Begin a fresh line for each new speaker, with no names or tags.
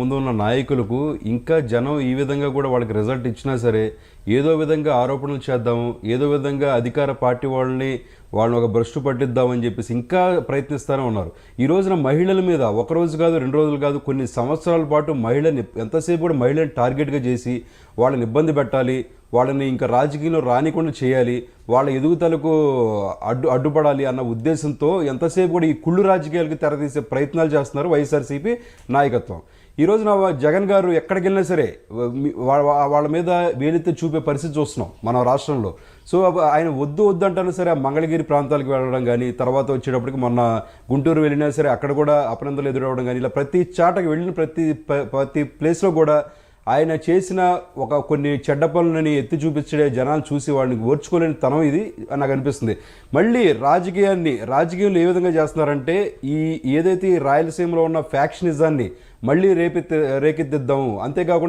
ముందు ఉన్న నాయకులకు ఇంకా జనం ఈ విధంగా కూడా వాళ్ళకి రిజల్ట్ ఇచ్చినా సరే ఏదో విధంగా ఆరోపణలు చేద్దాము, ఏదో విధంగా అధికార పార్టీ వాళ్ళని ఒక భ్రష్టు పట్టిద్దామని చెప్పేసి ఇంకా ప్రయత్నిస్తూనే ఉన్నారు. ఈ రోజున మహిళల మీద ఒక రోజు కాదు, 2 రోజులు కాదు, కొన్ని సంవత్సరాల పాటు మహిళని ఎంతసేపు కూడా మహిళని టార్గెట్గా చేసి వాళ్ళని ఇబ్బంది పెట్టాలి, వాళ్ళని ఇంకా రాజకీయంలో రానికుండా చేయాలి, వాళ్ళ ఎదుగుదలకు అడ్డుపడాలి అన్న ఉద్దేశంతో ఎంతసేపు కూడా ఈ కుళ్ళు రాజకీయాలకు తెరతీసే ప్రయత్నాలు చేస్తున్నారు వైఎస్ఆర్సీపీ నాయకత్వం. ఈ రోజున జగన్ గారు ఎక్కడికి వెళ్ళినా సరే వాళ్ళ మీద వేలెత్తి చూపే పరిస్థితి చూస్తున్నాం మన రాష్ట్రంలో. సో ఆయన వద్దు అంటాను సరే, ఆ మంగళగిరి ప్రాంతాలకు వెళ్ళడం కానీ, తర్వాత వచ్చేటప్పటికి మొన్న గుంటూరు వెళ్ళినా సరే అక్కడ కూడా అపనందలు ఎదురవడం కానీ, ఇలా ప్రతి చాటకి వెళ్ళిన ప్రతి ప్లేస్లో కూడా ఆయన చేసిన కొన్ని చెడ్డ పనులని ఎత్తి చూపించే జనాలు చూసి వాడిని ఓర్చుకోలేని తనం ఇది నాకు అనిపిస్తుంది. మళ్ళీ రాజకీయంలో ఏ విధంగా చేస్తున్నారంటే ఏదైతే రాయలసీమలో ఉన్న ఫ్యాక్షనిజాన్ని మళ్ళీ రేకెత్తిద్దాము, అంతేకాకుండా